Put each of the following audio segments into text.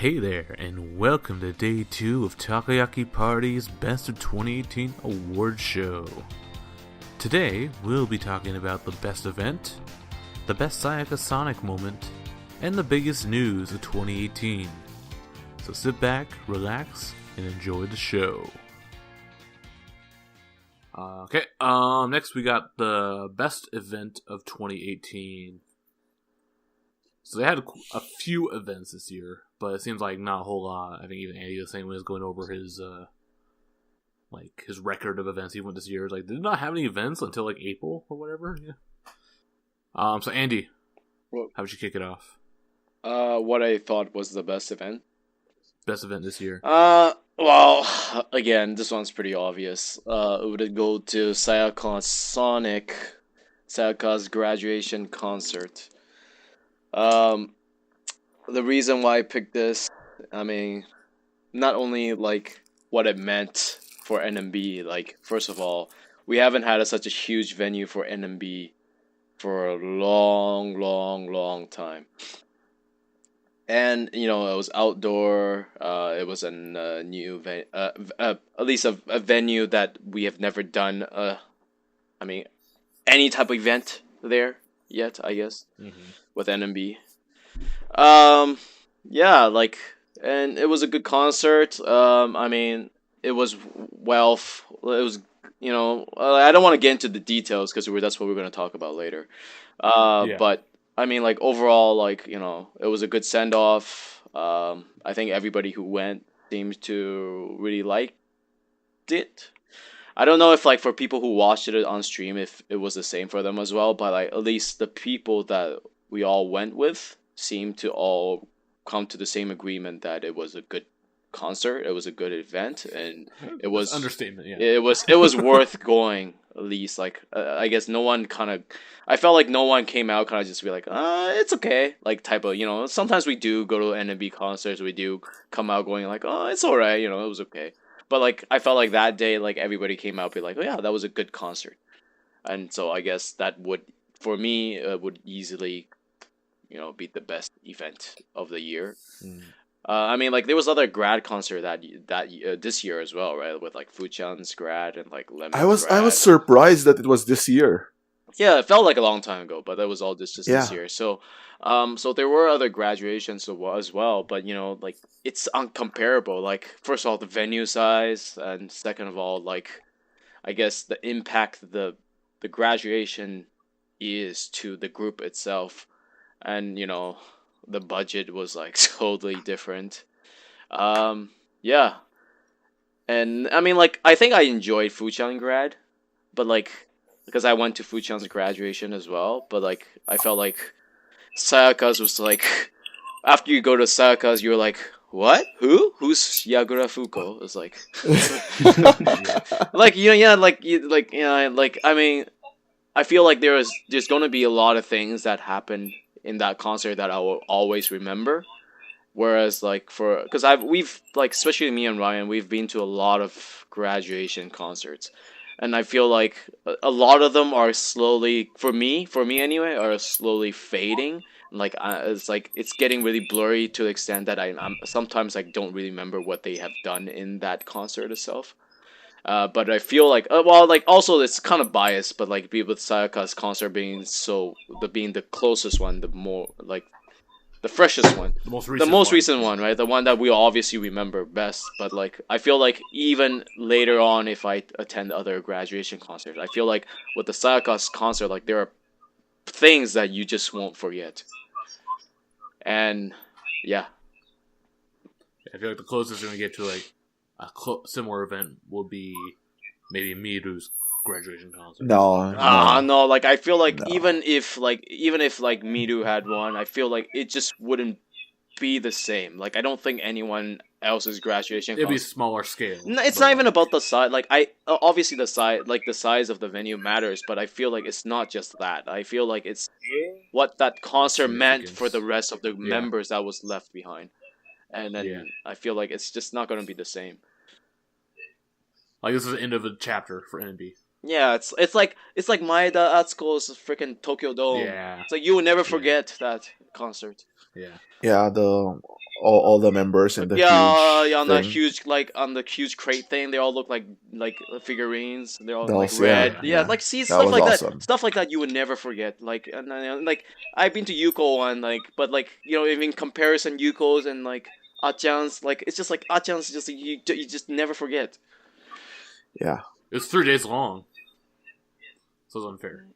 Hey there, and welcome to Day 2 of Takoyaki Party's Best of 2018 Award Show. Today, we'll be talking about the best event, the best Sayaka Sonic moment, and the biggest news of 2018. So sit back, relax, and enjoy the show. Next we got the best event of 2018. So they had a few events this year, but it seems like not a whole lot. I think even Andy was saying when he was going over his his record of events he went this year. Like, did not have any events until like April or whatever. Yeah. So Andy, how would you kick it off? What I thought was the best event. Best event this year. Well, again, this one's pretty obvious. It would go to Sayaka Sonic, Sayaka's graduation concert. The reason why I picked this, I mean, not only like what it meant for NMB. Like, first of all, we haven't had such a huge venue for NMB for a long time. And, you know, it was outdoor. It was a new at least a venue that we have never done. Any type of event there yet, I guess, with NMB. Yeah, like, and it was a good concert. It was you know, I don't want to get into the details because that's what we're going to talk about later. But I mean, like, overall, like, you know, it was a good send off. I think everybody who went seems to really like it. I don't know if, like, for people who watched it on stream, if it was the same for them as well, but, like, at least the people that we all went with seemed to all come to the same agreement that it was a good concert, it was a good event, and it was understatement. Yeah, it was worth going. At least, like, I guess no one I felt like no one came out kind of just be like, it's okay, like, type of, you know. Sometimes we do go to NMB concerts, we do come out going like, oh, it's alright, you know, it was okay. But, like, I felt like that day, like, everybody came out be like, oh yeah, that was a good concert. And so I guess that would, for me, would easily, you know, be the best event of the year. I mean, like, there was other grad concert that this year as well, right? With, like, Fuchan's grad and, like, Lemon's grad. I was surprised that it was this year. Yeah, it felt like a long time ago, but that was all just this year. So, so there were other graduations as well, but, you know, like, it's uncomparable. Like, first of all, the venue size, and second of all, like, I guess the impact the graduation is to the group itself, and, you know, the budget was, like, totally different. Yeah, and I mean, like, I think I enjoyed Fuchan grad, but, like, because I went to Fuchan's graduation as well, but, like, I felt like Sayaka's was like, after you go to Sayaka's, you're like, what? Who's Yagura Fuko? It's like, like, you know, yeah, like, I mean, I feel like there's going to be a lot of things that happen in that concert that I will always remember. Whereas, like, because we've, like, especially me and Ryan, we've been to a lot of graduation concerts, and I feel like a lot of them are slowly, for me anyway, are slowly fading. Like, it's getting really blurry to the extent that I'm sometimes, like, don't really remember what they have done in that concert itself. But I feel like, like, also it's kind of biased, but, like, with Sayaka's concert being the closest one, the more, like, the freshest one, the most recent one, right? The one that we obviously remember best. But, like, I feel like even later on, if I attend other graduation concerts, I feel like with the Sayaka's concert, like, there are things that you just won't forget. And yeah, I feel like the closest we're gonna get to, like, a similar event will be maybe Miru's graduation concert. No, like, I feel like even if Miru had one, I feel like it just wouldn't be the same. Like, I don't think anyone else's graduation it'd be smaller scale. No, it's not even about the size. Like, obviously the size of the venue matters, but I feel like it's not just that. I feel like it's what that concert meant for the rest of the members that was left behind. And then I feel like it's just not going to be the same. Like, this is the end of a chapter for NB. Yeah, it's like Maeda Atsuko's freaking Tokyo Dome. Yeah. It's like you will never forget that concert. Yeah. Yeah, all the members in the Yeah, huge on the thing. huge on the huge crate thing, they all look like figurines. They're all like Dolls, red. yeah, Yeah, yeah. like see That stuff was like that. awesome. Stuff like that you would never forget. Like and like I've been to Yuko and like, but like in comparison, Yuko's and like Achan's, like it's just like Achan's just you just never forget. Yeah. It's 3 days long, so it's unfair.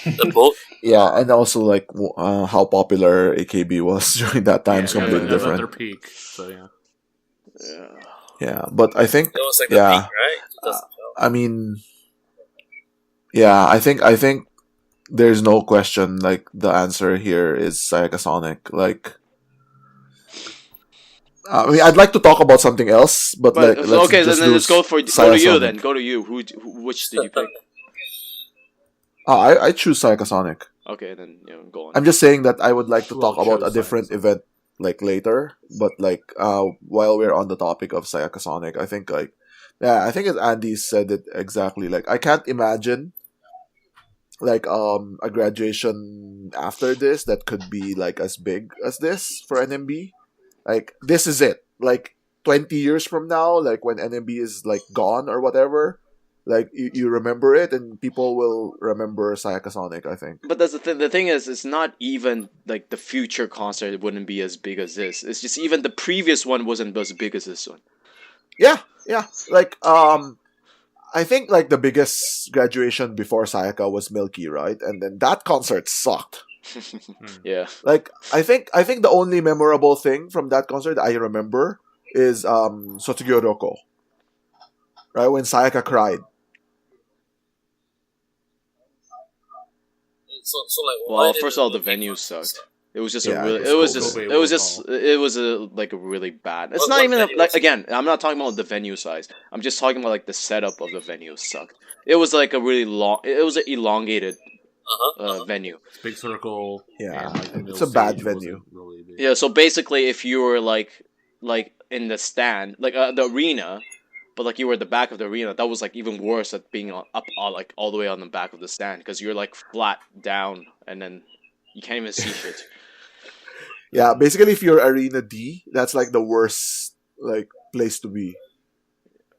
The boat. Yeah, and also like how popular AKB was during that time is Yeah, completely that was at different. their peak. So yeah. Yeah. Yeah, but I think It was like the yeah, peak, right? 2012. I mean, yeah, I think there's no question. Like the answer here is Sayaka Sonic. Like, I mean, I'd like to talk about something else, but But like let's okay, just then do let's go to Sayaka you Sonic. then. Go to you. Which did you pick? I choose Sayaka Sonic. Okay, then go on. I'm just saying that I would like to Who talk else about a chose different Sayaka event like later, but like while we're on the topic of Sayaka Sonic, I think like I think as Andy said it exactly. Like I can't imagine like a graduation after this that could be like as big as this for NMB. Like this is it. Like 20 years from now, like when NMB is like gone or whatever, like you remember it and people will remember Sayaka Sonic, I think. But that's the thing. The thing is, it's not even like the future concert wouldn't be as big as this. It's just even the previous one wasn't as big as this one. Yeah. Like I think like the biggest graduation before Sayaka was Milky, right? And then that concert sucked. Yeah. Like I think the only memorable thing from that concert I remember is Sotsugyou Roko. Right? When Sayaka cried. So like, why Well, did first of all, the movie venue suck? sucked. It was just Yeah, a really. it's It was cool. just. Kobe It was World just. Hall. It was like a really bad. It's What- not what even venue like was it? again. I'm not talking about the venue size. I'm just talking about like the setup of the venue sucked. It was like a really long. It was an elongated venue. It's big circle. Yeah, and, like, the it's middle a bad stage wasn't venue. Really big. Yeah. So basically, if you were like in the stand, like the arena, but like you were at the back of the arena, that was like even worse at being up like all the way on the back of the stand because you're like flat down and then you can't even see shit. Yeah, basically if you're Arena D, that's like the worst like place to be.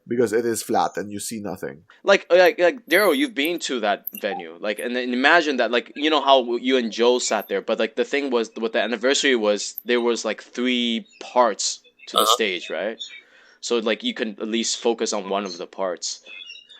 Because it is flat and you see nothing. Like Daryl, you've been to that venue, like, and then imagine that, like, you know how you and Joe sat there, but like the thing was, what the anniversary was, there was like 3 parts to the stage, right? So like you can at least focus on one of the parts,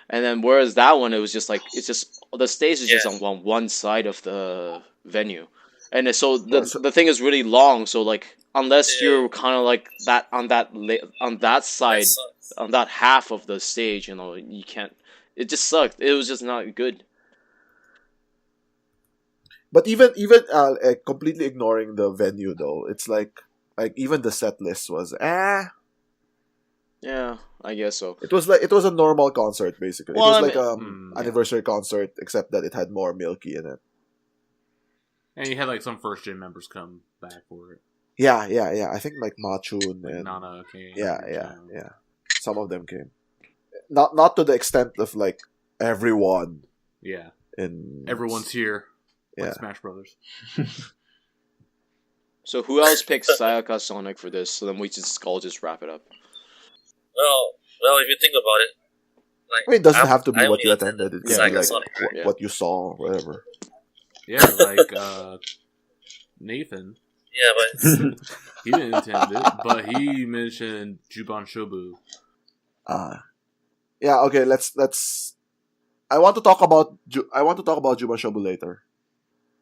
and then whereas that one, it was just like it's just the stage is just on one side of the venue, and so the thing is really long. So like unless you're kind of like that on that side. That sucks. On that half of the stage, you can't. It just sucked. It was just not good. But even completely ignoring the venue though, it's like even the set list was Yeah, I guess so. It was a normal concert basically. Well, it I was mean- like anniversary concert except that it had more Milky in it. And you had like some first gen members come back for it. Yeah. I think like Machun Like and Nana came. yeah. Some of them came. Not to the extent of like everyone Yeah. in Everyone's here. Like Yeah. Smash Brothers. So who else picked Sayaka Sonic for this? So then we just all just wrap it up. Well, if you think about it, like I mean, it doesn't have to be I what only you attended. It Yeah, can be Sayaka like Sonic, yeah. what you saw, whatever. Yeah, like Nathan. Yeah, but He didn't attend it, but he mentioned Juban Shobu. Yeah. Okay. Let's. I want to talk about Juba Shobu later.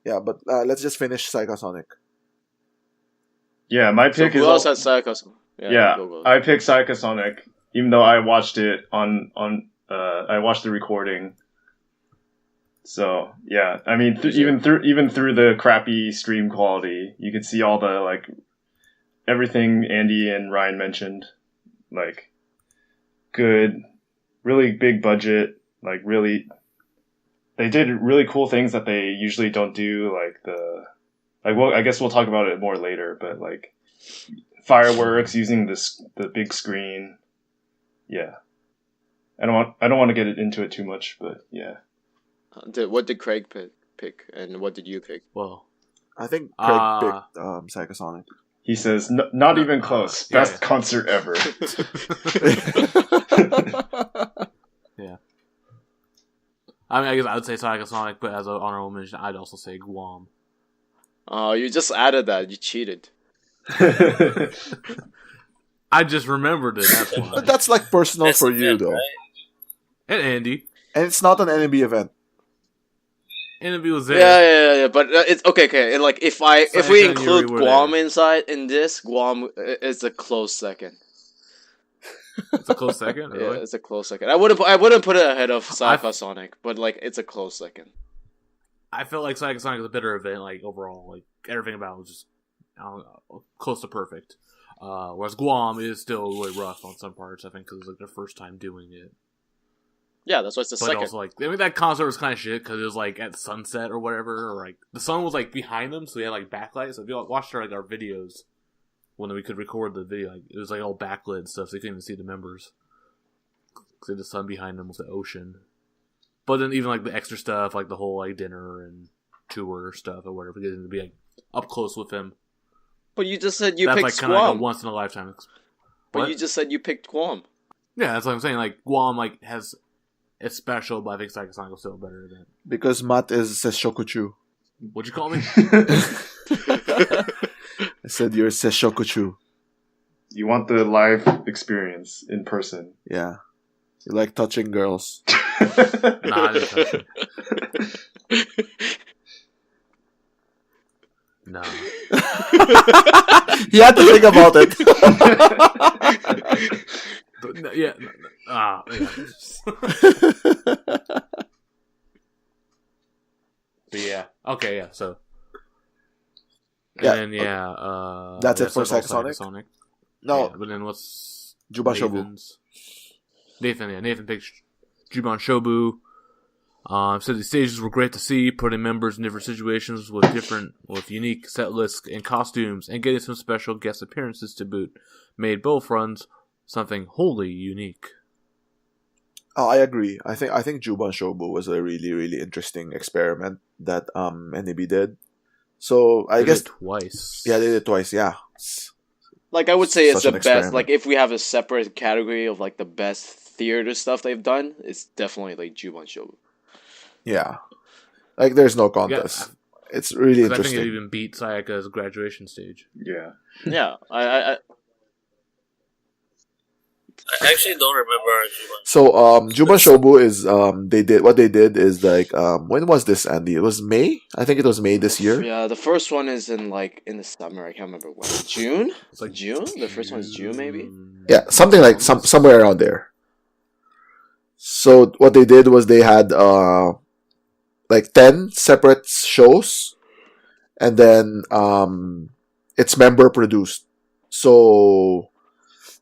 Yeah, but let's just finish Sayaka Sonic. Yeah, my So pick who is else has Sayaka Sonic? yeah. Go. I picked Sayaka Sonic, even though I watched it on I watched the recording. So yeah, I mean even through the crappy stream quality, you could see all the like everything Andy and Ryan mentioned, like good, really big budget, like really they did really cool things that they usually don't do, well, I guess we'll talk about it more later, but like fireworks using the big screen. Yeah. I don't want to get into it too much, but yeah. What did Craig pick, and what did you pick? Well, I think Craig picked Sayaka Sonic. He says, "Not even close. yeah, Best yeah. concert ever." Yeah. I mean, I guess I would say Sayaka Sonic, but as an honorable mention, I'd also say Guam. Oh, you just added that. You cheated. I just remembered it. That's why. But that's like personal Best for you, event, though. right? And Andy. And it's not an NB event. Andy was there. Yeah. But it's okay. And like, if we Sayaka and Yuri include were Guam there. inside in this, Guam is a close second. It's a close second. Yeah, Really? it's a close second. I wouldn't put it ahead of Sayaka Sonic, but like, it's a close second. I feel like Sayaka Sonic is a better event, like overall. Like everything about it was just I don't know, close to perfect. Whereas Guam is still really rough on some parts. I think because it's like their first time doing it. Yeah, that's why it's the But second. also, like, I mean, that concert was kind of shit because it was like at sunset or whatever, or like the sun was like behind them, so they had like backlight. So if you watched our videos when we could record the video, like it was like all backlit and stuff, so you couldn't even see the members. Because the sun behind them was the ocean. But then even like the extra stuff, like the whole like dinner and tour stuff or whatever, getting to be like up close with him. But you just said you That's picked like kind of like Guam. a once in a lifetime. But What? you just said you picked Guam. Yeah, that's what I'm saying. Like Guam, like has it's special, but I think Sayaka Sonic was still a better event. Because Matt says Shokuchu. What'd you call me? I said you're Seshokuchu. You want the live experience in person. Yeah. You like touching girls. Nah, I didn't touch it. No. He had to think about it. Yeah. Yeah. But yeah. Okay, yeah, so. And Yeah, then, yeah. That's it for all Sayaka Sonic? No. No, Yeah, but then what's. Juba Shobu. Nathan's? Nathan picked Juban Shobu. Said the stages were great to see, putting members in different situations with unique set lists and costumes, and getting some special guest appearances to boot. Made both runs something wholly unique. Oh, I agree. I think Juban Shobu was a really, really interesting experiment that NAB did. So I Did guess it twice. yeah, they did it twice. Yeah, Like, I would say it's Such the an best. experiment. Like, if we have a separate category of like the best theater stuff they've done, it's definitely like Juban Shobu. yeah. Like there's no contest. It's really I think interesting. it even beat Sayaka's graduation stage. Yeah. Yeah, I I actually don't remember Juba. So Juban Shobu is they did is like when was this, Andy? It was May? I think it was May this year. yeah. The first one is in the summer. I can't remember when. June. It's like June. The first one is June, maybe. Yeah, something like somewhere around there. So what they did was they had like 10 separate shows, and then it's member produced. So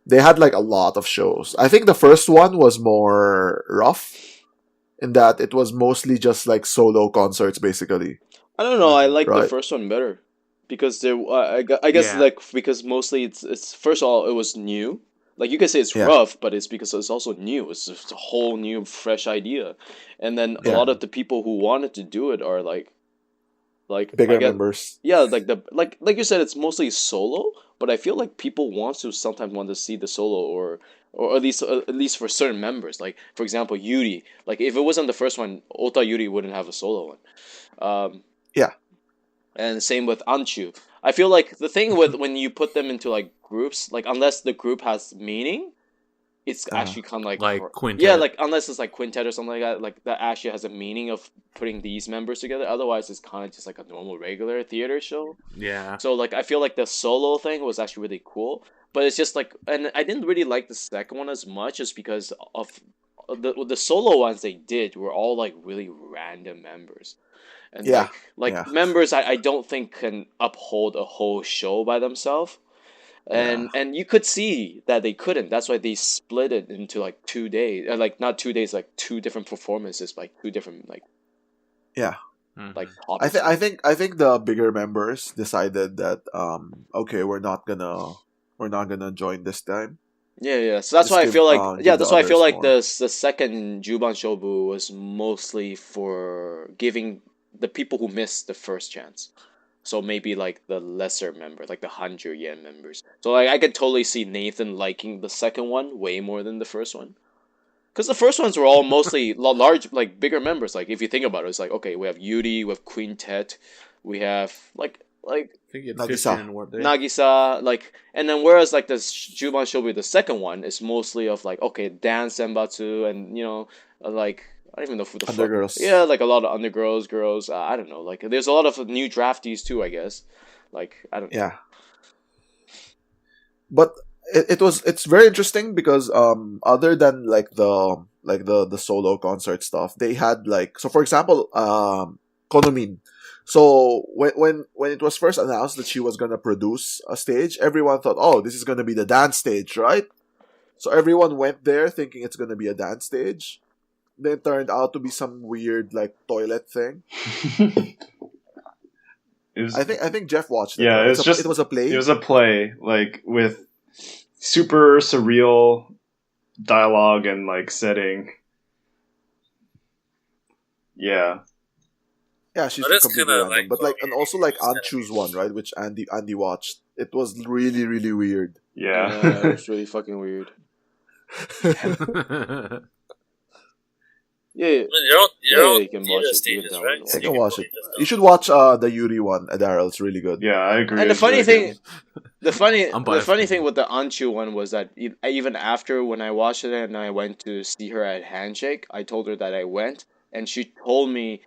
they had like a lot of shows. I think the first one was more rough in that it was mostly just like solo concerts basically. I don't know. I like the Right. first one better because there. I guess Yeah. like because mostly it's first of all it was new. Like you could say it's Yeah. rough, but it's because it's also new. It's just a whole new, fresh idea, and then a Yeah. lot of the people who wanted to do it are like Bigger I guess, members. yeah, like you said, it's mostly solo. But I feel like people sometimes want to see the solo or at least for certain members. Like for example, Yuri. Like if it wasn't the first one, Ota Yuri wouldn't have a solo one. Yeah. And same with Anchu. I feel like the thing with when you put them into like groups, like unless the group has meaning, it's actually kind of like quintet. Yeah, like unless it's like quintet or something like that actually has a meaning of putting these members together. Otherwise, it's kind of just like a normal regular theater show. Yeah. So like I feel like the solo thing was actually really cool, but it's just like, and I didn't really like the second one as much, just because of the solo ones they did were all like really random members, and Yeah, like yeah. members I don't think can uphold a whole show by themselves. And you could see that they couldn't. That's why they split it into like 2 days, like not 2 days, like two different performances, like two different like Yeah. Mhm. like I think the bigger members decided that okay, we're not gonna join this time. Yeah. So that's Just why I give, feel like give yeah, the that's why I feel others like more. the second Juban Shobu was mostly for giving the people who missed the first chance. So maybe like the lesser members, like the 100 yen members. So like I could totally see Nathan liking the second one way more than the first one. Because the first ones were all mostly large, like bigger members. Like if you think about it, it's like okay, we have Yuri, we have Quintet, we have like I think you had Nagisa. 15 weren't they? Nagisa, like, and then whereas like the Juban Shobi, the second one is mostly of like okay, dance senbatsu, and like I don't even know who the fuck. Undergirls. Yeah, like a lot of undergirls, girls. I don't know. Like there's a lot of new draftees too, I guess. Like I don't know. Yeah. But it's very interesting because other than the solo concert stuff, they had like, so for example, Konomin. So when it was first announced that she was gonna produce a stage, everyone thought, oh, this is gonna be the dance stage, right? So everyone went there thinking it's gonna be a dance stage. Then it turned out to be some weird like toilet thing. I think Jeff watched it. Yeah, right? it was a play. It was a play, like with super surreal dialogue and like setting. Yeah. Yeah, she's But it's completely kinda, random. like, But like, and also like it's kinda Anchu's one, right, which Andy watched. It was really really weird. Yeah. It's really fucking weird. Yeah, I mean, you're on you can theater watch it. stages, You can right? download I it. can watch it. just You should watch the Yuri one, Daryl. It's really good. Yeah, I agree. And the It's funny really thing, good. I'm the biased. funny thing with the Anchu one was that even after when I watched it and I went to see her at Handshake, I told her that I went, and she told me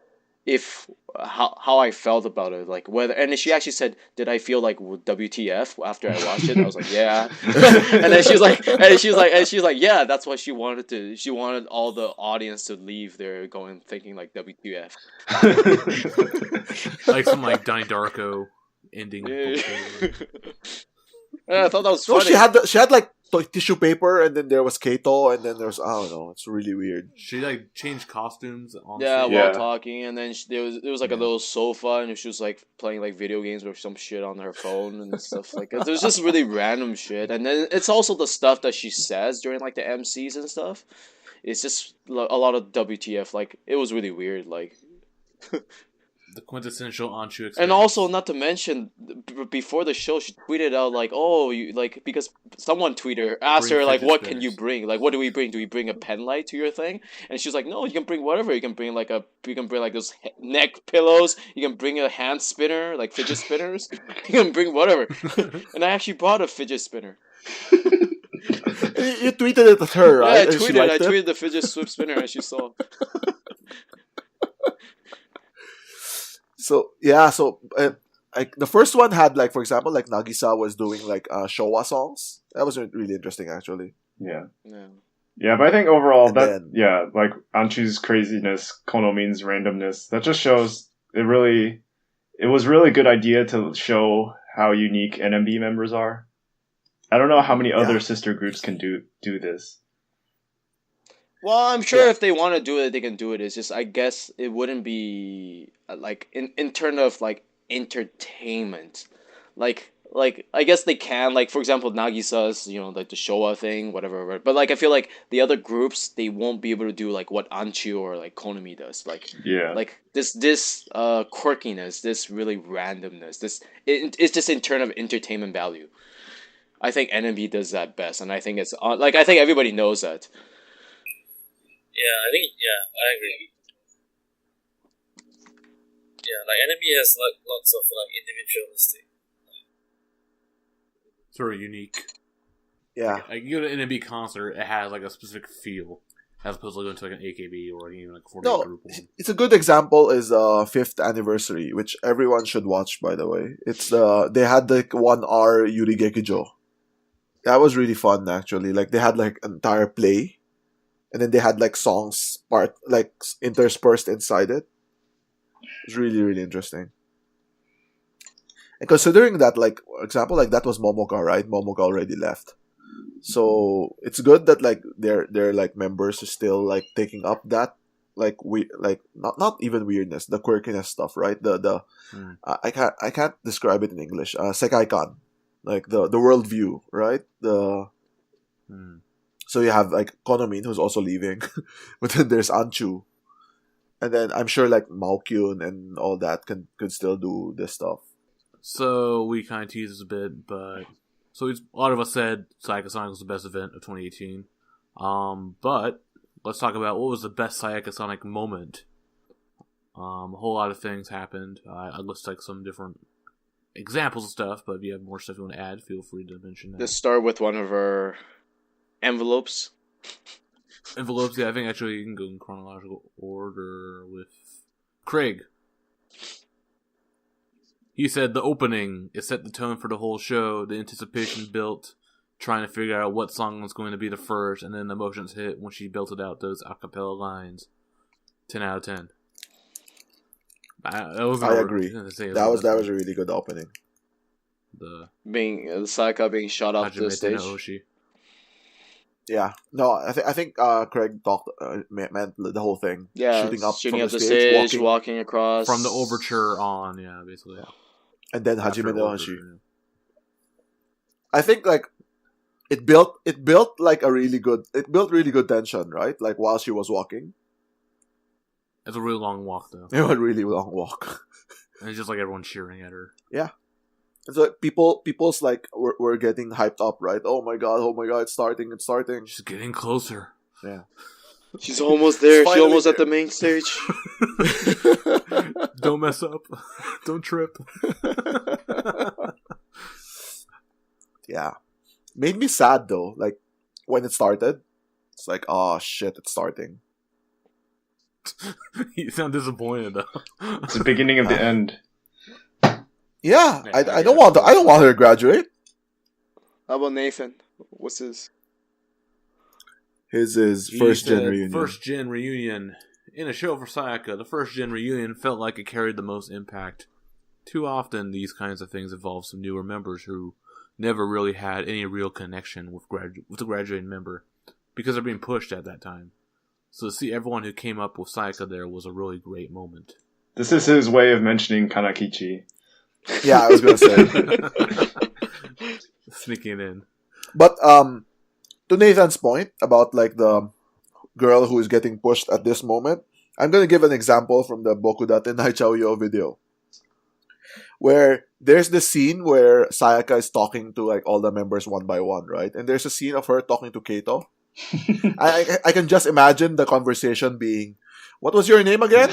if how I felt about it, like whether, and she actually said, "Did I feel like WTF after I watched it?" I was like, "Yeah," and then she's like, "Yeah, that's what she wanted to. She wanted all the audience to leave there going thinking like WTF." Like some like Donnie Darko ending. Yeah. bullshit. Yeah, I thought that was No, funny. she had like tissue paper, and then there was Kato, and then there's, I don't know. It's really weird. She like changed costumes on Yeah, stage. while Yeah. talking, and then there was like a Yeah. little sofa, and she was like playing like video games or some shit on her phone and stuff like that. There's just really random shit, and then it's also the stuff that she says during like the MCs and stuff. It's just a lot of WTF. Like it was really weird. Like, The quintessential Anchu experience. and also not to mention before the show, she tweeted out like, "Oh, you like," because someone tweeted her, asked Bring her like, fidget "What can you spinners." bring? Like, what do we bring? Do we bring a pen light to your thing?" And she's like, "No, you can bring whatever. You can bring like those neck pillows. You can bring a hand spinner, like fidget spinners. You can bring whatever." And I actually brought a fidget spinner. You tweeted it at her, Yeah, right? I And she liked it? tweeted the fidget spinner, and she saw. So yeah, like the first one had like, for example, like Nagisa was doing like Showa songs. That was really interesting, actually. Yeah. Yeah. Yeah, but I think overall And that then- yeah, like Anchu's craziness, Konomin's randomness, that just shows it was really good idea to show how unique NMB members are. I don't know how many other Yeah. sister groups can do this. Well, I'm sure Yeah. if they want to do it, they can do it. It's just I guess it wouldn't be like in terms of like entertainment, like I guess they can, like for example Nagisa's, like the Showa thing, whatever. But like I feel like the other groups, they won't be able to do like what Anchu or like Konami does. Yeah. Like this quirkiness, this really randomness, it's just in terms of entertainment value. I think NMB does that best, and I think it's like I think everybody knows that. Yeah, I agree. Yeah, like enemy has like lots of like individualistic. Sort of unique. Yeah. Like you go to an NMB concert, it has like a specific feel, as opposed to going to like an AKB or even like 48 No, group one. it's a good example is 5th anniversary, which everyone should watch, by the way. It's they had like 1 hour Yuri Gekijo. That was really fun, actually. Like they had like an entire play, and then they had like songs interspersed inside it. It was really, really interesting. And considering that, like, for example, like that was Momoka, right? Momoka already left. So it's good that like their like members are still like taking up that like we like not even weirdness, the quirkiness stuff, right? The I can't describe it in English. Sekaikan, like the worldview, right? So you have like Konomin, who's also leaving, but then there's Anchu, and then I'm sure like Maokyun and all that could still do this stuff. So we kind of teased this a bit, but a lot of us said Sayaka Sonic was the best event of 2018. But let's talk about what was the best Sayaka Sonic moment. A whole lot of things happened. I listed like some different examples of stuff, but if you have more stuff you want to add, feel free to mention that. Let's start with one of our envelopes. Envelopes, yeah, I think actually you can go in chronological order with Craig. He said the opening, it set the tone for the whole show, the anticipation built, trying to figure out what song was going to be the first, and then the emotions hit when she belted out those a cappella lines. 10 out of 10. I agree. That was a really good opening. The Sayaka being shot off the stage. Oshi. Yeah, no, I think Craig meant the whole thing. Yeah, shooting up the stage, walking across from the overture on. Yeah, basically. Yeah. And then Hajime no Hoshi. I think like it built like really good tension, right? Like while she was walking. It's a really long walk, though. It was a really long walk. And it's just like everyone cheering at her. Yeah. So people's like we're getting hyped up, right? Oh my god, it's starting. She's getting closer. Yeah. She's almost there. She's almost at the main stage. Don't mess up. Don't trip. Yeah. Made me sad though. Like when it started, it's like, oh shit, it's starting. You sound disappointed though. It's the beginning of the end. Yeah, I don't want her to graduate. How about Nathan? What's his? His is first gen reunion. First gen reunion. In a show for Sayaka, the first gen reunion felt like it carried the most impact. Too often, these kinds of things involve some newer members who never really had any real connection with the graduating member because they're being pushed at that time. So to see everyone who came up with Sayaka there was a really great moment. This is his way of mentioning Kanakichi. Yeah, I was gonna say. Sneaking it in. But to Nathan's point about like the girl who is getting pushed at this moment, I'm gonna give an example from the Bokudate Naichao video. Where there's the scene where Sayaka is talking to like all the members one by one, right? And there's a scene of her talking to Keito. I can just imagine the conversation being, "What was your name again?"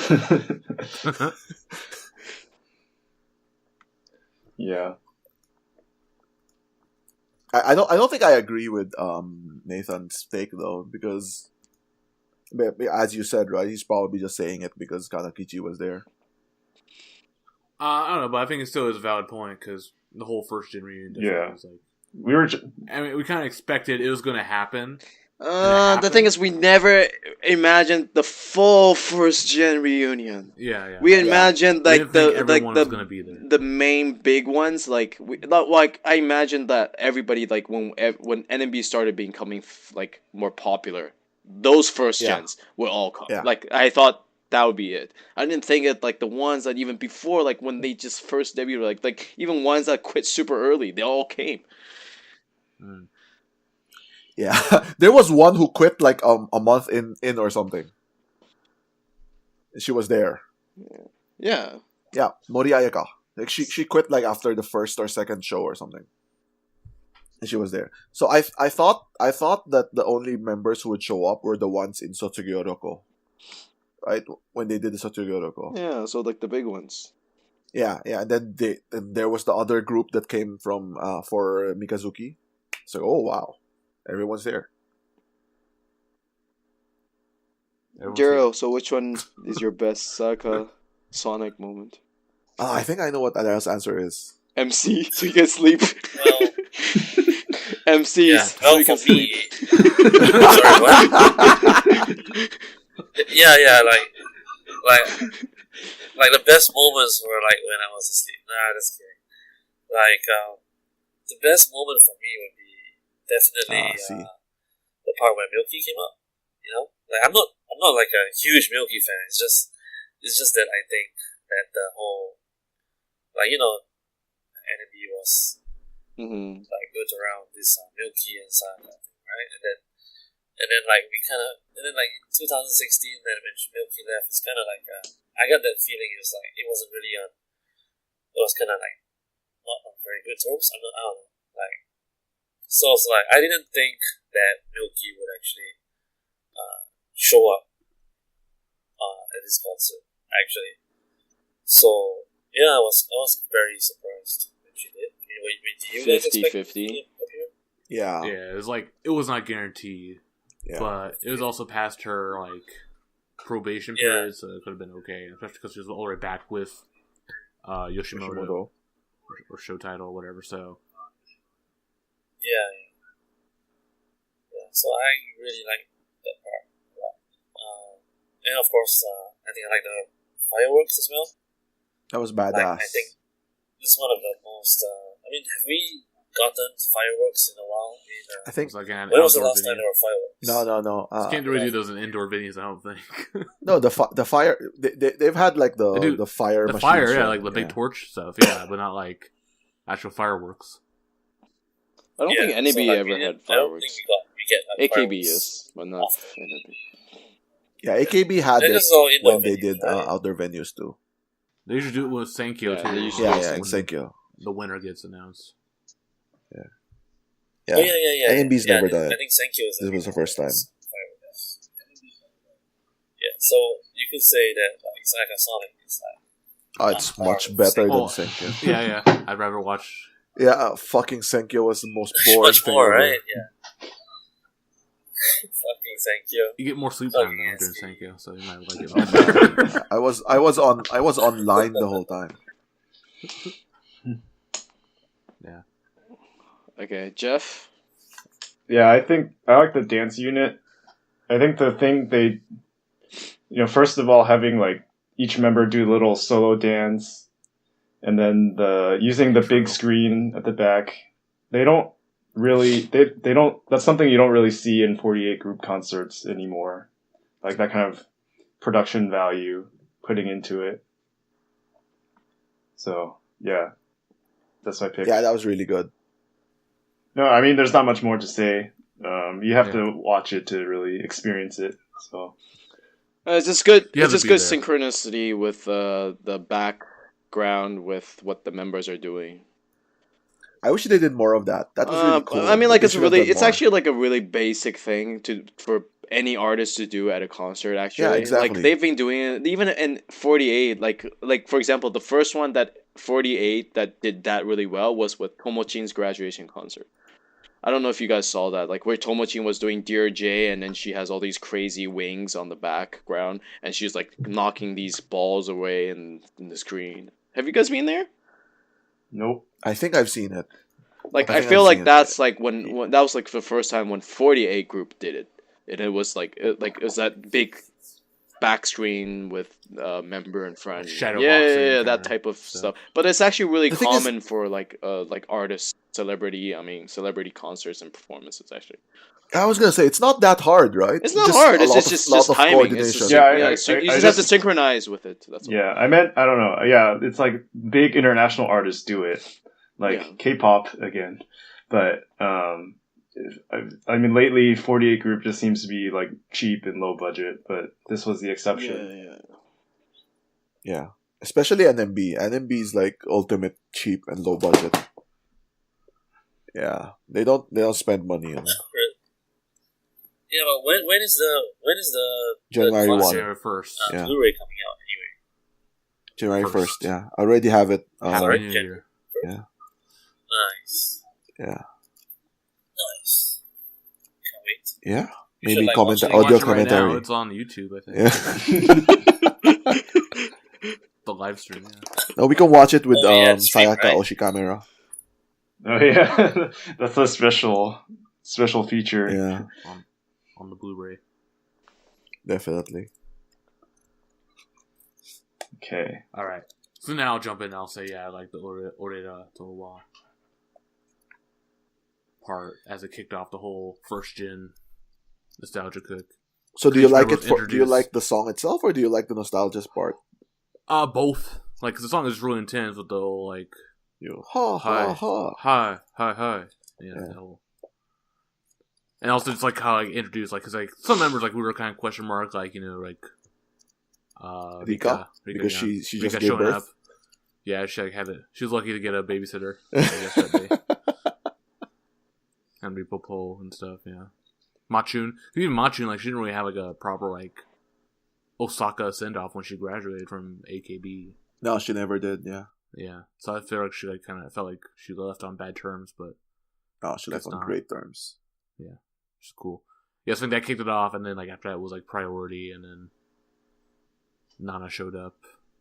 Yeah. I don't think I agree with Nathan's take though, because as you said, right, he's probably just saying it because Kanakichi was there. I don't know, but I think it still is a valid point because the whole first gen reunion. Was like, we kind of expected it was going to happen. The thing is, we never imagined the full first gen reunion. Yeah. We imagined like the main big ones. Like I imagined that everybody like when NMB started becoming like more popular, those first gens will all come. Yeah. Like I thought that would be it. I didn't think it like the ones that even before, like when they just first debuted, like even ones that quit super early, they all came. Mm. Yeah, there was one who quit like a month in or something. She was there. Yeah, Mori Ayaka. Like she quit like after the first or second show or something, and she was there. So I thought that the only members who would show up were the ones in Sotsugyuroko, right? When they did the Sotsugyuroko. Yeah, so like the big ones. Yeah, and then there was the other group that came from for Mikazuki. So wow. Everyone's there. Jero, so which one is your best Sayaka Sonic moment? I think I know what Adara's answer is. MC, so you can sleep. Well, MC, yeah, so you can for me, sleep. sorry, what? yeah, like the best moments were like when I was asleep. Nah, just kidding. Like the best moment for me would be definitely the part where Milky came up. You know, like I'm not like a huge Milky fan. It's just that I think that the whole, like, you know, enemy was like built around this Milky and Sayaka thing, right? And then like like in 2016, then when Milky left, it's kind of like I got that feeling. It was like it wasn't really it was kind of like good terms. I don't know. Like, so it's like I didn't think that Milky would actually show up at this concert. Actually, so yeah, I was very surprised when she did. Do you guys expect 50-50? Yeah. Yeah, it was not guaranteed, Yeah. but it was also past her like probation period, so it could have been okay, especially because she was already back with Yoshimoto or show title or whatever. So yeah. So I really like that part a lot, and of course, I think I like the fireworks as well. That was badass. I think this is one of the most. I mean, have we gotten fireworks in a while? I think. it was like an When was the outdoor last time venue. there were fireworks? No. You can't really do those in indoor venues, I don't think. No, the fire. They've had like They do the fire. the machines, fire, yeah, right? like the big torch stuff, yeah, but not like actual fireworks. I don't think NAB ever had I don't think fireworks. we get like, AKB fireworks. is, but not often. NAB. Yeah, AKB had This it is all indoor when they venues, did right? outdoor venues too. They usually do it with Sankyo Yeah, too. they usually Yeah, do yeah, it. and thank you. The winner gets announced. Yeah. Oh, yeah. AMB's never done I it. think Senkyo is This was the first time. fireworks. Yeah, so you could say that like Sayaka Sonic is like Oh, it's much better than Oh, Senkyo. Yeah. I'd rather watch. Yeah, fucking Senkyo was the most boring much thing more, ever. right? Yeah. Fucking Senkyo. You get more sleep time though Yes. during Sankyo, so you might like it more. I was online the whole time. Yeah. Okay, Jeff. Yeah, I think I like the dance unit. I think the thing they, first of all, having like each member do a little solo dance, and then using the big screen at the back. They don't really they don't. That's something you don't really see in 48 group concerts anymore. Like that kind of production value putting into it. So yeah, that's my pick. Yeah, that was really good. No, I mean, there's not much more to say. You have to watch it to really experience it. So It's just good. You It's have to just be good there. synchronicity with the background with what the members are doing. I wish they did more of that. That was really cool. I mean, like They it's should have really, done it's more. actually like a really basic thing for any artist to do at a concert. Actually, Yeah, exactly. Like they've been doing it even in 48. Like for example, the first one that 48 that did that really well was with Tomochin's graduation concert. I don't know if you guys saw that, like where Tomochin was doing Dear J, and then she has all these crazy wings on the background, and she's like knocking these balls away in the screen. Have you guys been there? nope. I think I've seen it. Like I I think feel I've like seen it. that's like when that was like the first time when 48 group did it, and it was like it was that big back screen with member in front. Shadow yeah, boxing that kinda type of stuff. stuff. But it's actually really The thing is- common for like artists, celebrity concerts and performances. Actually, I was gonna say it's not that hard, right? it's not Just hard. a It's lot just of, lot of timing. It's coordination. just, Yeah, so you I just have to just- synchronize with it. That's all. Yeah, I meant I don't know. Yeah, it's like big international artists do it, like Yeah. K-pop again. But I mean, lately 48 group just seems to be like cheap and low budget. But this was the exception. Yeah. Yeah, especially NMB. NMB is like ultimate cheap and low budget. Yeah, they don't spend money on Yeah, but when is the January the 1. concert, January 1st. Yeah. Blu-ray coming out anyway? January First. 1st. Yeah, I already have it. Happy Alright, New Jan- Year. Nice, Yeah, nice. Can't wait. yeah. You Maybe should, like, comment watch it. audio Watch it right commentary. now. It's on YouTube, I think. Yeah. The live stream. Yeah. No, we can watch it with Oh, yeah, it's stream, Sayaka right? Oshikamera. Oh yeah, that's a special feature. Yeah, On the Blu-ray. definitely. Okay. All right. So now I'll jump in and I'll say, yeah, I like the Oreda Towa part as it kicked off the whole first gen nostalgia cook. So do you Each like member it? was Do you introduced. like the song itself, or do you like the nostalgia part? Both. Like, 'cause the song is really intense with the whole, like, You ha Hi. ha. hi. Yeah. Yeah. that whole- And also just like how like introduced, like, 'cause like some members like we were kind of question mark, like, like Rika? Because yeah. she just Rika gave showing birth? up. Yeah, she like, she was lucky to get a babysitter. I guess that day. And people pull and stuff. Yeah, Machun. Even Machun, like she didn't really have like a proper like Osaka send off when she graduated from AKB. No, she never did. Yeah. Yeah, so I feel like she like kind of felt like she left on bad terms, but no, she left on great terms. Yeah, which is cool. Yeah, so I think that kicked it off, and then like after that was like Priority, and then Nana showed up,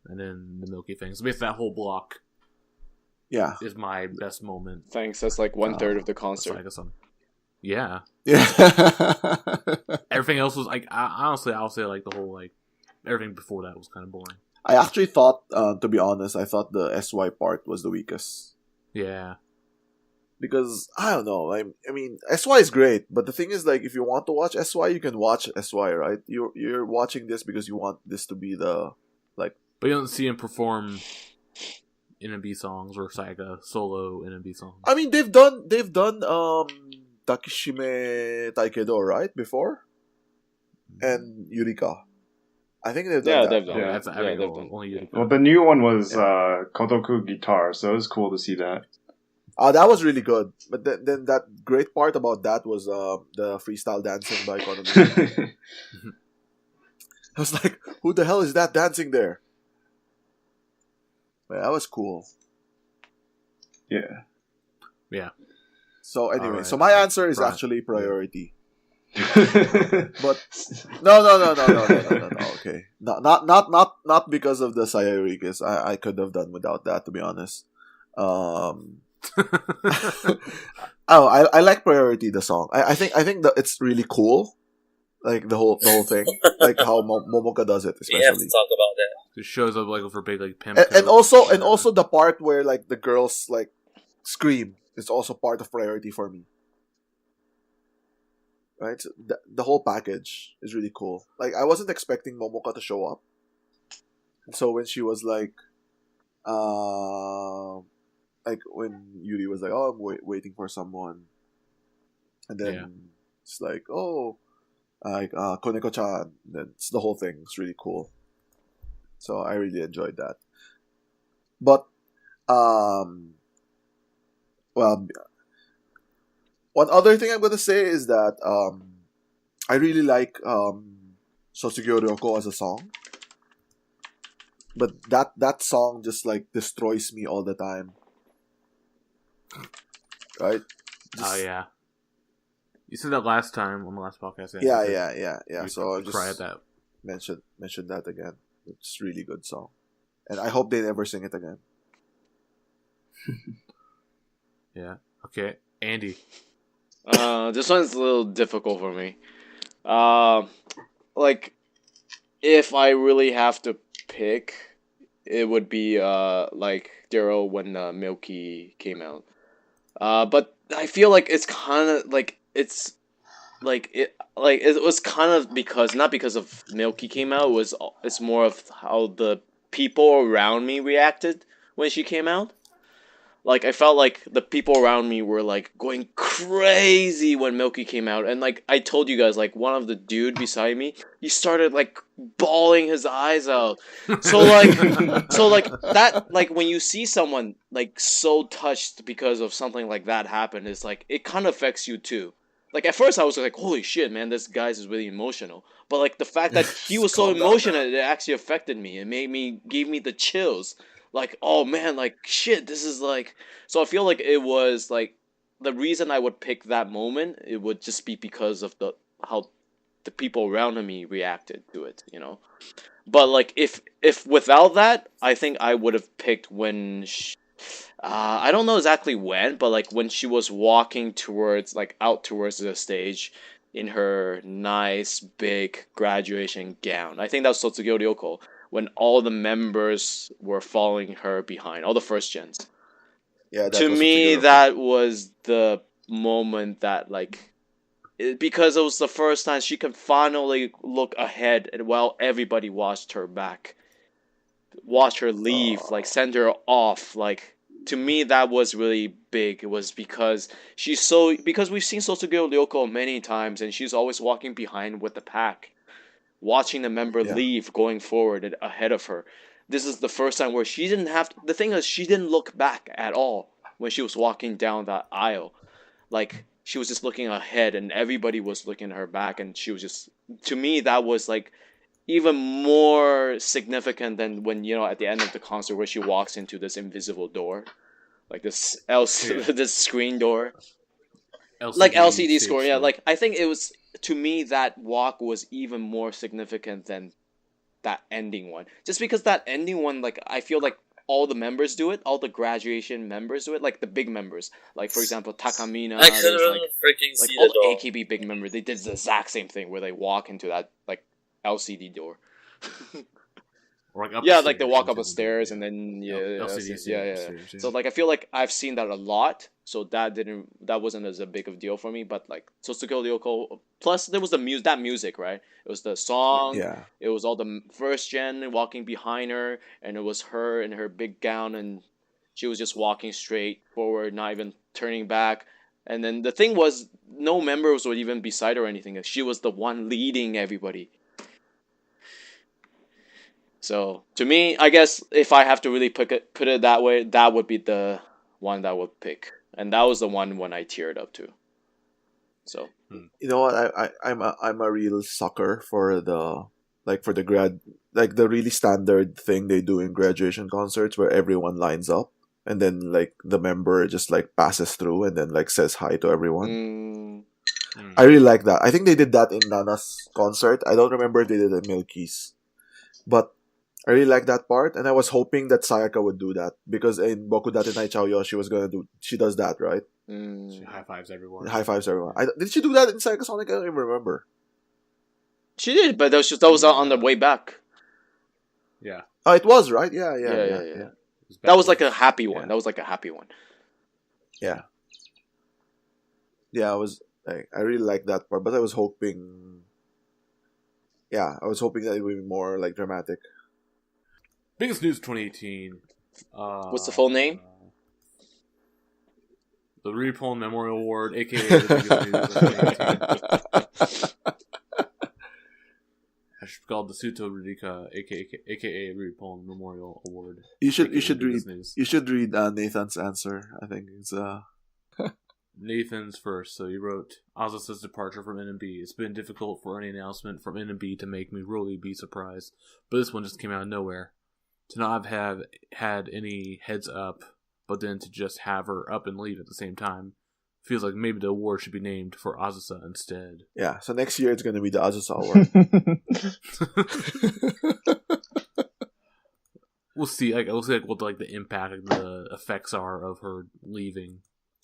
and then the Milky thing. So basically, that whole block, yeah, is my best moment. Thanks. That's like 1/3 of the concert. Yeah. Everything else was like honestly, I'll say like the whole like everything before that was kind of boring. I actually thought, to be honest, I thought the SY part was the weakest. Yeah. Because, I don't know, I mean, SY is great, but the thing is, like, if you want to watch SY, you can watch SY, right? You're watching this because you want this to be the, like... But you don't see him perform NMB songs or Sayaka solo NMB songs. I mean, they've done Takishime Taikedo, right? Before? And Yurika. I think they've done that. They've done. Yeah, that's they've done. only Well, the new one was Kotoku Guitar, so it was cool to see that. That was really good. But then that great part about that was the freestyle dancing by Konami. I was like, who the hell is that dancing there? Man, that was cool. Yeah. Yeah. So anyway, right. so my answer is actually Priority. But no. Okay, not because of the Sayurikis. I could have done without that, to be honest. I like Priority, the song. I think that it's really cool, like the whole thing, like how Momoka does it, especially. We have to talk about that. It shows up like with her big like pimp. And also the part where like the girls like scream is also part of Priority for me. Right, so the whole package is really cool. Like I wasn't expecting Momoka to show up, and so when she was like when Yuri was like, "Oh, I'm waiting for someone," and then it's like, "Oh, like Koneko-chan," then it's the whole thing. It's really cool. So I really enjoyed that. But well. One other thing I'm gonna say is that I really like Sosugyo Ryoko as a song, but that song just like destroys me all the time. Right? Oh yeah. You said that last time on the last podcast. Yeah. So I just cry at that. Mention that again. It's a really good song, and I hope they never sing it again. Yeah. Okay, Andy. This one's a little difficult for me. Like, if I really have to pick, it would be like Darrow when Milky came out. But I feel like it's kind of like it was kind of because not because of Milky came out. It's more of how the people around me reacted when she came out. Like, I felt like the people around me were, like, going crazy when Milky came out. And, like, I told you guys, like, one of the dude beside me, he started, like, bawling his eyes out. So, that, like, when you see someone, like, so touched because of something like that happen, it's, like, it kind of affects you, too. Like, at first I was like, holy shit, man, this guy's is really emotional. But, like, the fact that he was so emotional, it actually affected me. It gave me the chills. Like, oh man, like, shit, this is like... So I feel like it was, like, the reason I would pick that moment, it would just be because of how the people around me reacted to it, you know? But, like, if without that, I think I would have picked when... I don't know exactly when, but, like, when she was walking towards, like, out towards the stage in her nice, big graduation gown. I think that was Sotsugo Ryoko. When all the members were following her behind, all the first gens. Yeah, to me, that was the moment that, like, because it was the first time she could finally look ahead, and while everybody watched her back, watch her leave, like, send her off. Like, to me, that was really big. It was because because we've seen Sotsugo Ryoko many times, and she's always walking behind with the pack. Watching the member leave, going forward and ahead of her. this is the first time where she didn't have. The thing is, she didn't look back at all when she was walking down that aisle. Like she was just looking ahead, and everybody was looking at her back, and she was just. To me, that was like even more significant than when at the end of the concert where she walks into this invisible door, like this this screen door, like LCD score. Yeah, like I think it was, to me, that walk was even more significant than that ending one. Just because that ending one, like I feel like all the members do it, all the graduation members do it, like the big members, like for example Takamina. I couldn't freaking like see all the door. AKB big members. They did the exact same thing where they walk into that like LCD door. Or like yeah, like they walk up the the stairs and then So like I feel like I've seen that a lot. So that wasn't as a big of a deal for me. But like Sotsuko Ryoko, plus there was the music, right? It was the song. Yeah. It was all the first gen walking behind her, and it was her in her big gown, and she was just walking straight forward, not even turning back. And then the thing was, no members were even beside her or anything. She was the one leading everybody. So to me, I guess if I have to really put it that way, that would be the one that I would pick, and that was the one when I teared up too. So you know what, I'm a real sucker for the the really standard thing they do in graduation concerts where everyone lines up and then like the member just like passes through and then like says hi to everyone. I really like that. I think they did that in Nana's concert. I don't remember if they did it in Milky's, but I really like that part, and I was hoping that Sayaka would do that because in Boku Date Nai Chao she does that, right? She high fives everyone. Did she do that in Sayaka Sonic? I don't even remember. She did, but that was on the way back. Yeah. Oh, it was, right? Yeah. That was like a happy one. That was like a happy one. Yeah. Yeah, I really like that part, but I was hoping. Yeah, I was hoping that it would be more like dramatic. Biggest news 2018. What's the full name? The Ripon Memorial Award, aka the biggest news of 2018. Called the Suto Rurika, aka Ripon Memorial Award. You should read Nathan's answer. I think it's Nathan's first. So he wrote, Azusa's departure from NMB. It's been difficult for any announcement from NMB to make me really be surprised, but this one just came out of nowhere. To not have had any heads up, but then to just have her up and leave at the same time. Feels like maybe the award should be named for Azusa instead. Yeah, so next year it's going to be the Azusa Award. We'll see. We'll see what the impact, the effects are of her leaving.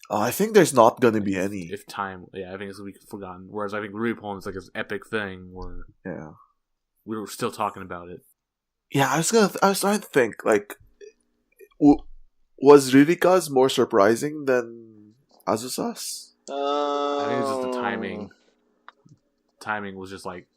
I think there's not going to be any. If time, I think it's going to be forgotten. Whereas I think Ripon is like this epic thing where we were still talking about it. Yeah, I was trying to think, like, was Ririka's more surprising than Azusa's? I think it's just the timing. Timing was just like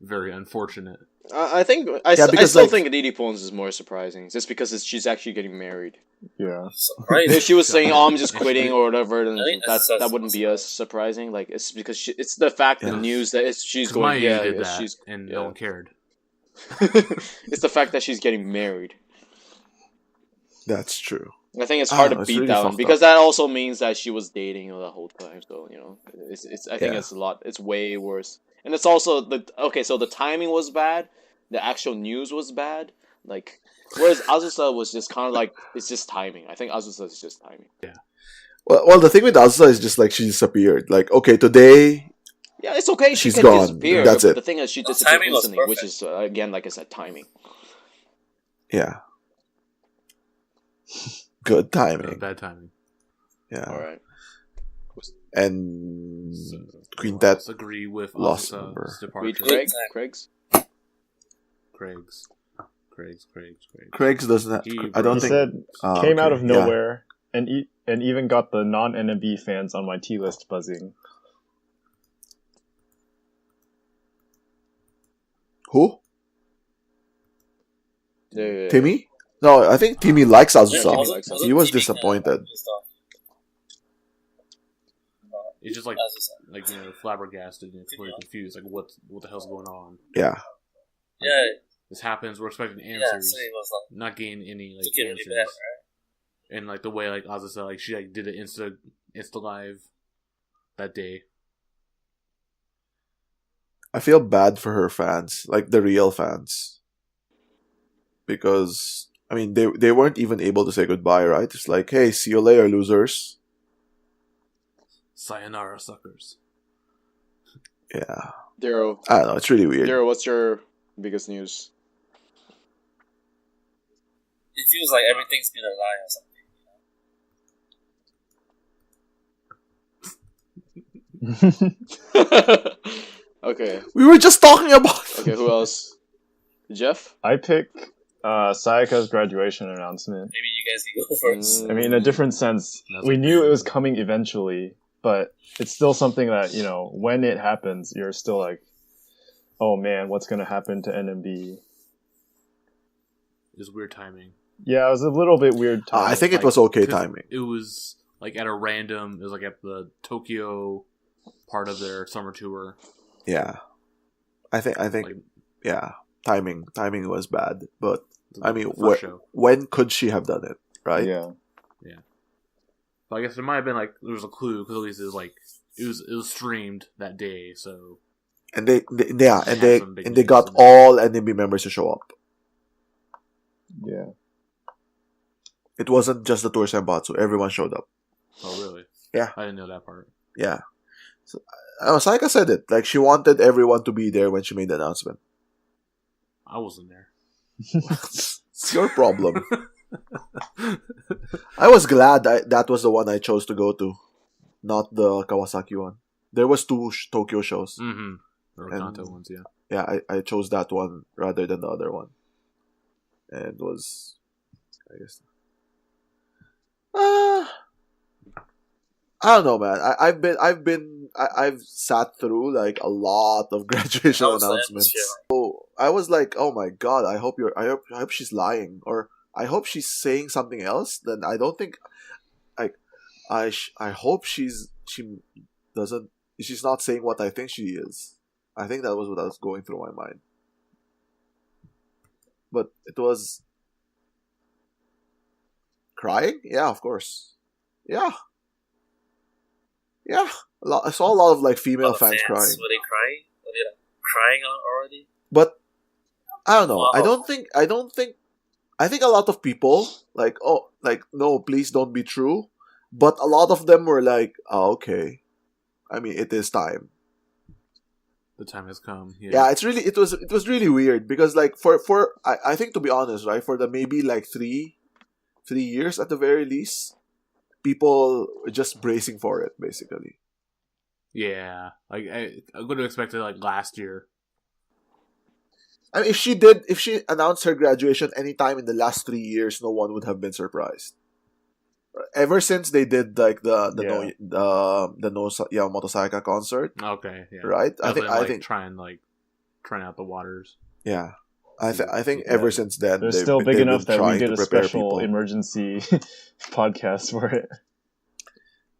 very unfortunate. I think I still think Riripon's is more surprising, just because she's actually getting married. Yeah, if she was saying, "Oh, I'm just quitting" or whatever, then that wouldn't be as surprising. Like it's because it's the fact, the news that she's going. No one cared. It's the fact that she's getting married. That's true. I think it's hard to beat really that one because that also means that she was dating the whole time. So I think it's a lot. It's way worse, and it's also so the timing was bad, the actual news was bad. Like whereas Azusa was just kind of like it's just timing. I think Azusa is just timing. Yeah. Well, the thing with Azusa is just like she disappeared. Like today. Yeah, it's okay. She's can gone. Disappear, That's it. The thing is, she disappeared instantly, which is again, like I said, timing. Yeah. Good timing. Bad timing. Yeah. All right. And Quintet agree with lost member. Departure. Craig's doesn't have, I don't think said came out of nowhere and even got the non-NMB fans on my T list buzzing. Who? Yeah. Timmy? No, I think Timmy likes Azusa. Yeah, he was disappointed. He's just flabbergasted and completely confused. Like, what the hell's going on? Yeah. Yeah, this happens. We're expecting Yeah, answers, so he was like, not getting any like took it answers. really bad, right? And like the way like Aza said, like she like did an Insta live that day. I feel bad for her fans, like the real fans, because I mean they weren't even able to say goodbye, right? It's like, hey, see you later, losers. Sayonara, suckers. Yeah, Daryl, I don't know. It's really weird. Daryl, what's your biggest news? It feels like everything's been a lie or something. Okay. We were just talking about. Okay, who else? Jeff? I pick Sayaka's graduation announcement. Maybe you guys can go first. I mean, in a different sense, That's we a knew good it was one. coming eventually, but it's still something that, when it happens, you're still like, oh man, what's going to happen to NMB? It was weird timing. Yeah, it was a little bit weird. I think it Like, was okay 'cause timing. It was like at a random. It was like at the Tokyo part of their summer tour. Yeah, I think Like, yeah, timing was bad, but I mean, the first show. when could she have done it, right? Yeah. So I guess there might have been like there was a clue because at least it was like it was streamed that day. So And they yeah, They and had some big they names got in there. all NMB members to show up. Yeah. It wasn't just the tour Senbatsu, everyone showed up. oh really? Yeah. I didn't know that part. Yeah. So, Sayaka said it. Like, she wanted everyone to be there when she made the announcement. I wasn't there. It's your problem. I was glad that was the one I chose to go to, not the Kawasaki one. There was two Tokyo shows. Mm-hmm. The And- Kanto ones, yeah. Yeah, I chose that one rather than the other one. And it was, I guess... I don't know, man. I've sat through like a lot of graduation How was the announcements. atmosphere like? So I was like, oh my god, I hope she's lying, or I hope she's saying something else. Then I don't think, like, I hope she doesn't, she's not saying what I think she is. I think that was what was going through my mind. But it was crying, yeah, of course, yeah. Yeah, I saw a lot of like female All the fans crying, Were they crying? Were they like crying already? but I don't know. Wow. I don't think. I think a lot of people like, oh, like, no, please don't be true. But a lot of them were like, oh, okay. I mean, it is time. The time has come. Yeah, it was really weird because like I think, to be honest, right, for the maybe like 3 years at the very least, people were just bracing for it, basically. Yeah. Like I would have expected like last year. I mean, if she announced her graduation anytime in the last 3 years, no one would have been surprised. Ever since they did like the Yamamoto Sayaka concert, Okay, yeah. right? I Other think trying out the waters. yeah. I think ever since then They're they've still big they've enough been that we trying did to a prepare special people. emergency podcast for it.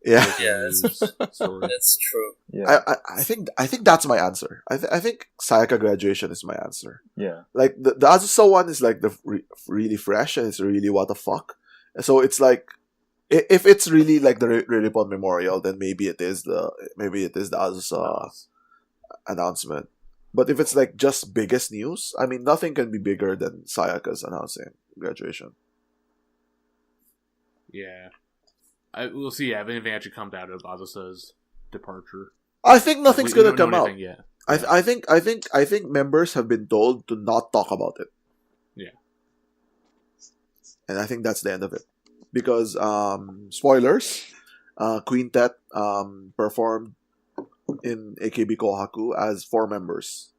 Yeah. Yeah, Story. That's true. Yeah. I think that's my answer. I think Sayaka graduation is my answer. Yeah. Like the Azusa one is like the really fresh, and it's really what the fuck. So it's like, if it's really like the Riripon Memorial, then maybe it is the Azusa announcement. But if it's like just biggest news, I mean, nothing can be bigger than Sayaka's announcing graduation. Yeah. We'll see. Yeah, if anything actually comes out of Azusa's departure. I think nothing's We gonna don't know come out. anything yet. I think members have been told to not talk about it. Yeah. And I think that's the end of it. Because spoilers, Quintet performed in AKB Kohaku as 4 members.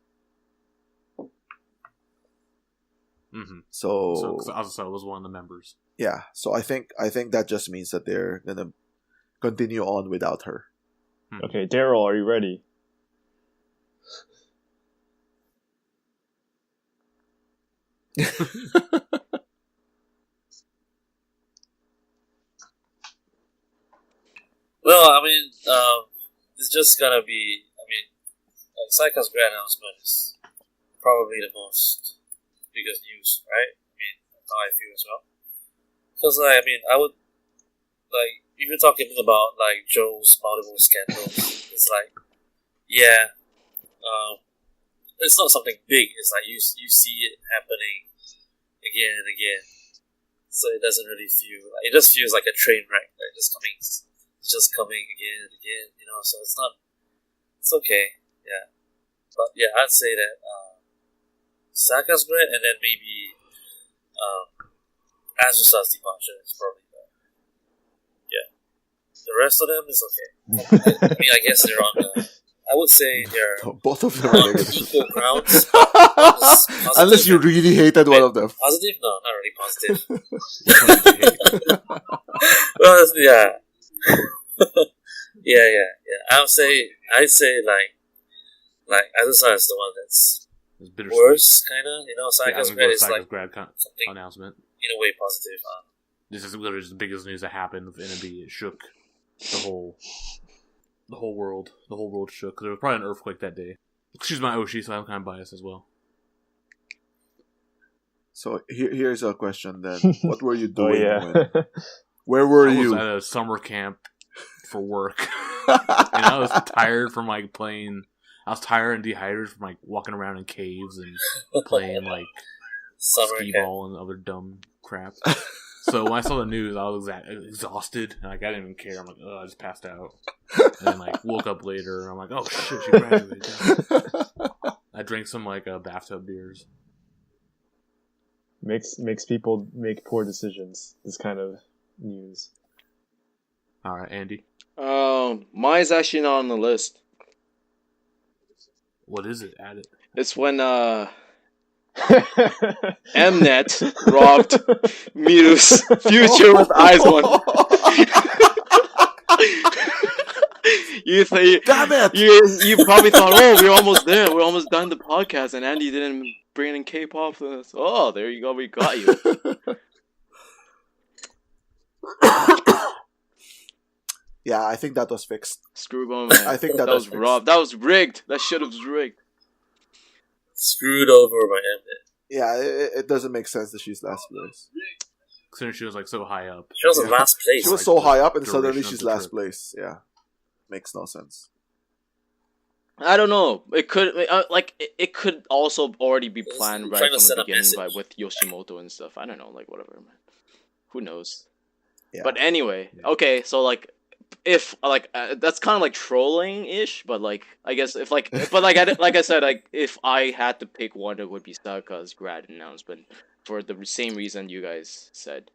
Mm-hmm. So So Azusa was one of the members. yeah, so I think that just means that they're gonna continue on without her. Okay, Daryl, are you ready? Well, I mean, it's just gonna be. I mean, like Sayaka's grand announcement is probably the most biggest news, right? I mean, that's how I feel as well. Because I mean, I would if you're talking about Joe's multiple scandals, it's yeah, it's not something big. It's you see it happening again and again, so it doesn't really feel. It just feels like a train wreck, just coming again and again. So it's not. It's okay, yeah. But yeah, I'd say that Saka's great, and then maybe Azusa's departure is probably the The rest of them is okay. I mean, I guess they're on the. I would say they're both of them are on negative. equal grounds. Unless you really hated one of them. Positive? No, not really positive. Well, yeah. yeah. I'd say Azusa is the one that's worse, kind of. Sayaka's grad is something announcement in a way positive. This is literally the biggest news that happened with NMB. It shook the whole world. The whole world shook. There was probably an earthquake that day. She's my Oshi, so I'm kind of biased as well. So here's a question then. What were you doing? Where I were was you? at a summer camp for work. And I was tired from playing. I was tired and dehydrated from walking around in caves and playing skee ball and other dumb crap. So when I saw the news, I was exhausted. And, I didn't even care. I'm I just passed out. And then woke up later, and I'm oh shit, she graduated. I drank some bathtub beers. Makes people make poor decisions. This kind of news. All right, Andy. Mine's actually not on the list. What is it? Add it. It's when Mnet robbed Miru's future with Eyes One. Damn it! You probably thought, we're almost there. We're almost done the podcast, and Andy didn't bring in K-pop for us. Oh, there you go. We got you. Yeah, I think that was fixed. Screwball, man. I think that was fixed. robbed. That was rigged. That shit was rigged. Screwed over by Mnet. Yeah, it doesn't make sense that she's last place. Considering she was so high up. She was in last place. She was so high up, and duration suddenly of she's the last trip. place. Yeah, makes no sense. I don't know. It could it could also already be planned right trying to from send the a beginning message. with Yoshimoto and stuff. I don't know, whatever, man. Who knows? Yeah. But anyway, Yeah. okay. So if that's kind of trolling ish, but I guess if I said if I had to pick one, it would be Sayaka's grad announcement for the same reason you guys said.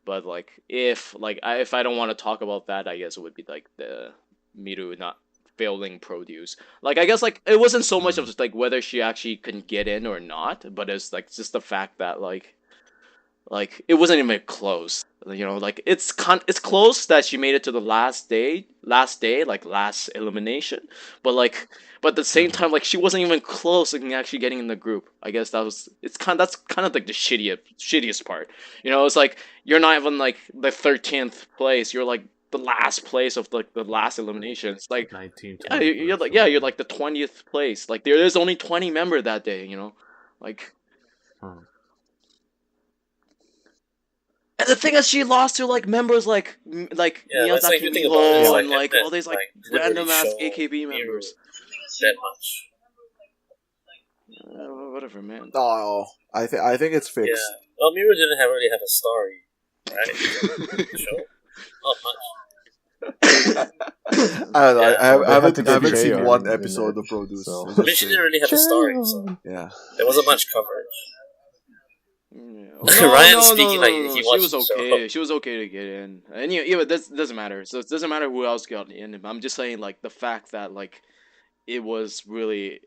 But if I don't want to talk about that, I guess it would be the Miru not failing produce. I guess it wasn't so much of whether she actually can get in or not, but it's just the fact that it wasn't even close. It's close that she made it to the last elimination, but at the same time she wasn't even close to actually getting in the group. I guess that's kind of the shittiest part. It's you're not even the 13th place. You're the last place of the last elimination. It's 19. you're you're the 20th place. There's only 20 members that day. And the thing is, she lost to members Miyazaki you think Miho about it, and Mnet, all these didn't random really ass show AKB Miru members. that much. Whatever, man. No, I think it's Yeah. fixed. Well, Miru didn't really have a story, right? Show? Not much. I don't know. Yeah. I They had haven't to get seen Trey one in episode there, of Produce. so. It's I mean, just she Trey. didn't really have a story, so Yeah. there wasn't much coverage. Yeah. Ryan's speaking like he She watched was the show. okay. She was okay to get in. And but this doesn't matter. So it doesn't matter who else got in. I'm just saying the fact that it was really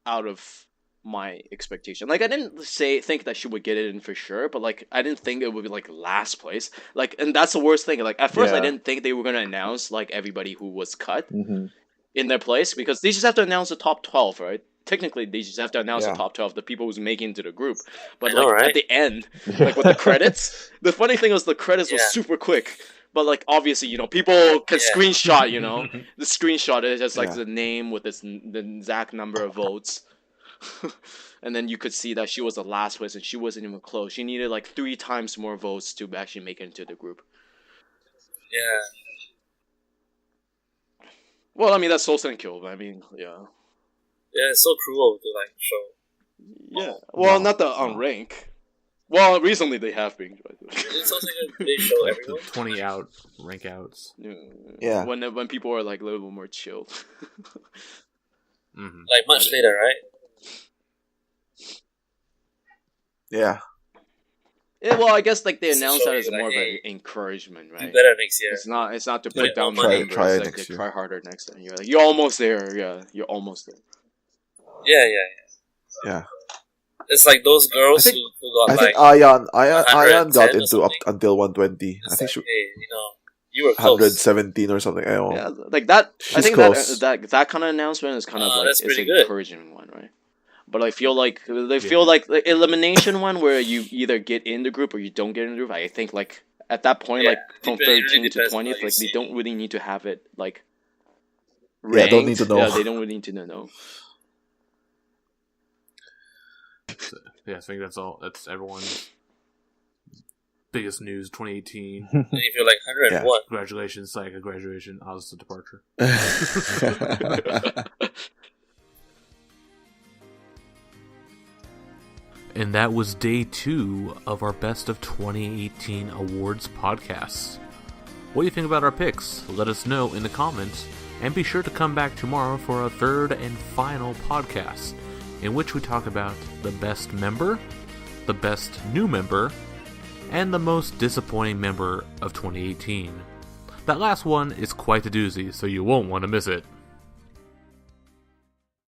out of my expectation. I didn't think that she would get it in for sure, but I didn't think it would be last place. And that's the worst thing. At first I Yeah. didn't think they were gonna announce everybody who was cut Mm-hmm. in their place, because they just have to announce the top 12, right? Technically, they just have to announce Yeah. the top 12, the people who's making it to the group. But I know, right? at the end, with the credits, the funny thing was the credits was Yeah. super quick. But obviously, people can Yeah. screenshot. The screenshot is just Yeah. the name with the exact number of votes. And then you could see that she was the last place and she wasn't even close. She needed like 3 times more votes to actually make it into the group. Yeah. Well, I mean, that's Soul Senkyo, but I mean, yeah. Yeah, it's so cruel to like show. Yeah. Well, No, not the on rank. Well, recently they have been. It's also they show Like everyone. the 20 out rank outs. Yeah. When people are like a little bit more chill. Mm-hmm. Like much later, right? Yeah. Yeah, well, I guess like they It's to announced show that you, as like, more of hey, an encouragement, Do right? better next year. It's not to Put put down the more numbers. try It's like next to year. try harder next time. You're like you're almost there. Yeah, you're almost there. Yeah. Yeah. It's like those girls I think- who got I like think Ayan got 110 or into up something. until 120. It's I think like, she hey, you were close. 117 or something. I don't know. Yeah, like that. I She's think close. that kind of announcement is kind of like That's it's pretty an good. encouraging one, right? But I feel like the elimination one where you either get in the group or you don't get in the group. I think like at that point, Yeah, like from it really 13 to depends on 20th, how you like they see don't really need to have it like Yeah, don't need ranked. to know. Yeah, they don't really need to know. So, yeah, I think that's all. That's everyone's biggest news 2018. And if you're like 101, Congratulations, Sayaka graduation, Oz's departure. And that was day 2 of our Best of 2018 Awards podcast. What do you think about our picks? Let us know in the comments, and be sure to come back tomorrow for a third and final podcast, in which we talk about the best member, the best new member, and the most disappointing member of 2018. That last one is quite a doozy, so you won't want to miss it.